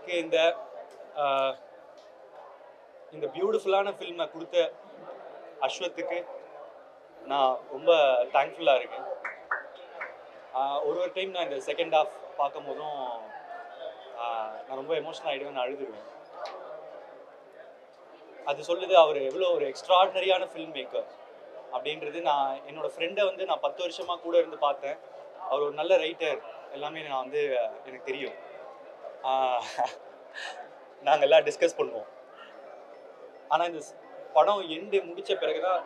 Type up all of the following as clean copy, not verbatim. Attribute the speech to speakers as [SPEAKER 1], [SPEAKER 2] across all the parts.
[SPEAKER 1] எனக்கு இந்த பியூட்டிஃபுல்லான ஃபில்மை கொடுத்த அஸ்வத்துக்கு நான் ரொம்ப தேங்க்ஃபுல்லாக இருக்கேன். ஒரு டைம் நான் இந்த செகண்ட் ஹாஃப் பார்க்கும் போதும் நான் ரொம்ப எமோஷனல் ஆகிடுவேன், நான் அழுதுருவேன். அது சொல்லுது அவர் எவ்வளோ ஒரு எக்ஸ்ட்ராடினரியான ஃபில்ம் மேக்கர் அப்படின்றது. நான் என்னோடய ஃப்ரெண்டை நான் 10 வருஷமாக கூட இருந்து பார்த்தேன். அவர் ஒரு நல்ல ரைட்டர், எல்லாமே நான் எனக்கு தெரியும். நாங்கள் எல்லாம் டிஸ்கஸ் பண்ணுவோம். ஆனால் இந்த படம் எண்டு முடித்த பிறகு தான்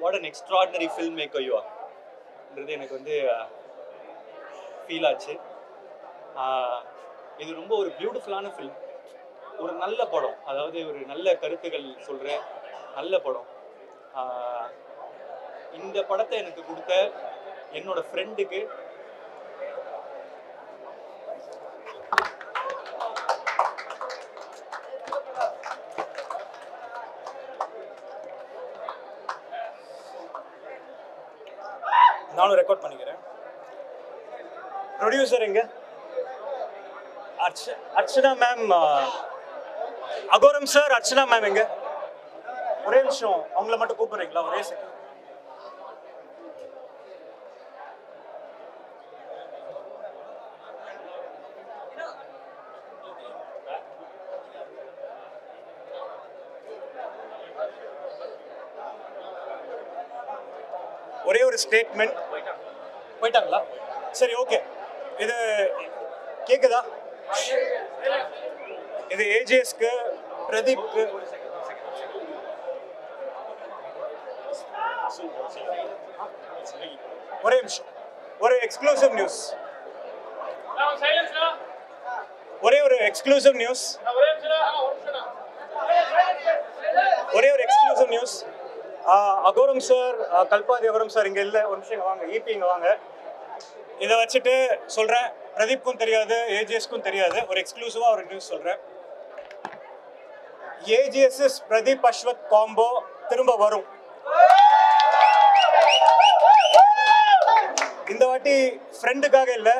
[SPEAKER 1] what an extraordinary film maker you ஆர்ன்றது எனக்கு ஃபீல் ஆச்சு. இது ரொம்ப ஒரு பியூட்டிஃபுல்லான ஃபில்ம், ஒரு நல்ல படம், அதாவது ஒரு நல்ல கருத்துக்கள் சொல்கிற நல்ல படம். இந்த படத்தை எனக்கு கொடுத்த என்னோட ஃப்ரெண்டுக்கு
[SPEAKER 2] நானும் ரெக்கார்ட் பண்ணிக்கிறேன். ப்ரொடியூசர் எங்க? Archana ma'am, Agoram sir, Archana ma'am எங்க? ஒரே நிமிஷம், அவங்கள மட்டும் கூப்பிடுறீங்களா? ஒரே செகண்ட். ஒரே ஒரு ஸ்டேட்மெண்ட். போயிட்டாங்களா? சரி, ஓகே. இது கேக்குதா? இது ஏஜிஎஸ்க்கு, பிரதீப்க்கு, ஒரே நிமிஷம், ஒரு எக்ஸ்க்ளூசிவ் நியூஸ், ஒரே ஒரு எக்ஸ்க்ளூசிவ் நியூஸ், ஒரே ஒரு exclusive news. Agoram sir, Kalpathi Agoram sir இங்கே இல்லை. ஒரு நிமிஷம் வாங்க, ஈபி இங்கே வாங்க. இதை வச்சுட்டு சொல்கிறேன், பிரதீப்க்கும் தெரியாது, ஏஜிஎஸ்க்கும் தெரியாது. ஒரு எக்ஸ்க்ளூசிவாக ஒரு நியூஸ் சொல்கிறேன். ஏஜிஎஸ் பிரதீப் அஸ்வத் காம்போ திரும்ப வரும். இந்த வாட்டி ஃப்ரெண்டுக்காக இல்லை,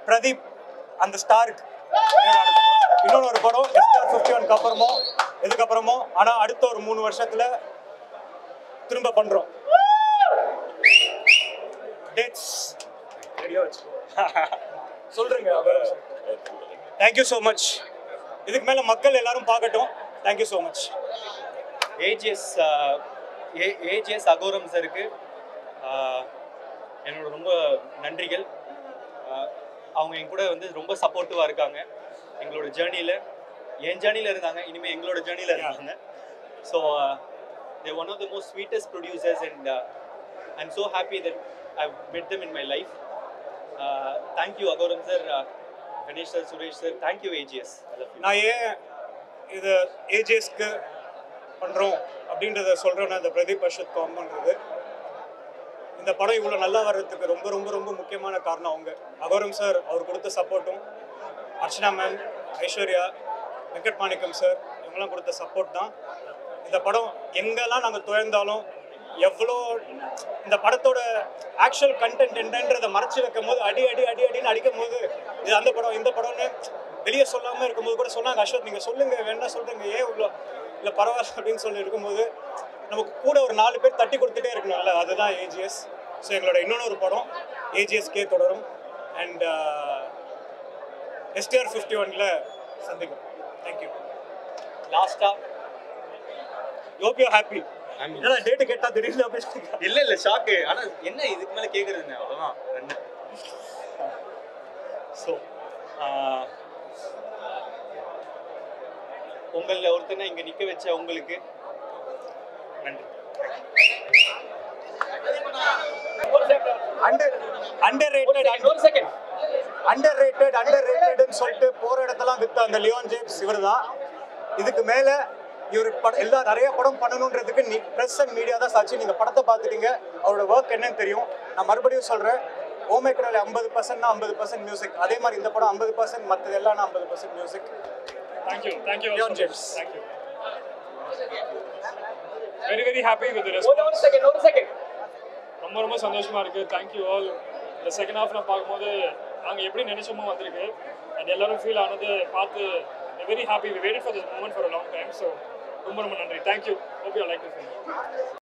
[SPEAKER 2] பிரதீப் அந்த ஸ்டாருக்கு இன்னொன்று ஒரு படம் SR 51 அப்புறமோ இதுக்கப்புறமோ. ஆனால் அடுத்த ஒரு 3 வருஷத்தில் திரும்ப பண்றோம். டேட்ஸ் சொல்றீங்க. Thank you so much. இதுக்கு மேல மக்கள் எல்லாரும் பார்க்கட்டும். Thank you so much.
[SPEAKER 1] ஏஜிஎஸ் அகோரம் சாருக்கு என்னோட ரொம்ப நன்றிகள். அவங்க என் கூட ரொம்ப சப்போர்ட்டிவாக இருக்காங்க எங்களோட ஜேர்னியில். என் ஜேர்னியில் இருந்தாங்க, இனிமேல் எங்களோட ஜேர்னியில் இருக்காங்க. So they're one of the most sweetest producers, and I'm so happy that I've met them in my life. Thank you Agoram sir, Ganesh sir, Suresh sir, thank you AGS.
[SPEAKER 2] நான் ஏன் இது ஏஜிஎஸ்க்கு பண்ணுறோம் அப்படின்றத சொல்கிறேன்னா, இந்த பிரதீப் அஸ்வத் காம்போன்றது இந்த படம் இவ்வளோ நல்லா வர்றதுக்கு ரொம்ப ரொம்ப ரொம்ப முக்கியமான காரணம் அவங்க. அகோரம் சார் அவர் கொடுத்த சப்போர்ட்டும், அர்ச்சனா மேம், ஐஸ்வர்யா, வெங்கட் மாணிக்கம் சார் இவங்கெல்லாம் கொடுத்த சப்போர்ட் தான் இந்த படம் எங்கெல்லாம் நாங்கள் துயர்ந்தாலும், எவ்வளோ இந்த படத்தோட ஆக்சுவல் கண்டென்ட் என்னன்றதை மறைச்சி வைக்கும் போது அடின்னு அடிக்கும் போது இது அந்த படம் இந்த படம்னு வெளியே சொல்லாமல் இருக்கும்போது கூட சொன்னாங்க, அஸ்வத் நீங்கள் சொல்லுங்கள், வேணா சொல்கிறீங்க, ஏன் இவ்வளோ இல்லை பரவாயில்ல அப்படின்னு சொல்லி இருக்கும்போது நமக்கு கூட ஒரு 4 பேர் தட்டி கொடுத்துட்டே இருக்கணும்ல. அதுதான் ஏஜிஎஸ். ஸோ எங்களோட இன்னொன்று படம் ஏஜிஎஸ்கே தொடரும். அண்ட் SR 51 சந்திக்கும். தேங்க்யூ.
[SPEAKER 1] லாஸ்ட்டாக
[SPEAKER 2] hope you're happy. என்ன டேட் கேட்டா திடீர்னு
[SPEAKER 1] இல்ல ஷாக்கு. ஆனா என்ன இதுக்கு மேல கேக்குறதுங்க, அவ்வளவுதான் ரெண்டு. ஸோ உங்கள ஒருத்தனை இங்க நிக்க வச்ச உங்களுக்கு நன்றி.
[SPEAKER 2] அண்டர்ரேட்டட்னு சொல்லிட்டு போற இடத்தெல்லாம் வித்த அந்த லியோன் ஜேம்ஸ் இவர் தான். இதுக்கு மேல இவர் எல்லாம் நிறைய படம் பண்ணணுன்றதுக்கு ப்ரெஸ் அண்ட் மீடியா தான் சாட்சி. நீங்கள் படத்தை பார்த்துட்டீங்க, அவரோட ஒர்க் என்னன்னு தெரியும். நான் மறுபடியும் சொல்கிறேன், ஓமேக்கரில் 50%னா 50% மியூசிக். அதே மாதிரி இந்த படம் 50%, மற்றது எல்லாம் 50% music.
[SPEAKER 3] Thank you
[SPEAKER 2] Leon James.
[SPEAKER 3] Thank you. very happy with the response.
[SPEAKER 4] one second.
[SPEAKER 3] ரொம்ப சந்தோஷமா இருக்கு. Thank you all. இந்த செகண்ட் ஹாஃப் நான் பார்க்கும்போது நாங்கள் எப்படி நினைச்சோமோ வந்திருக்கு. அண்ட் எல்லாரும் ஃபீல் ஆனது பார்த்து very happy we waited for this moment for a long time so ரொம்ப ரொம்ப நன்றி thank you hope you like this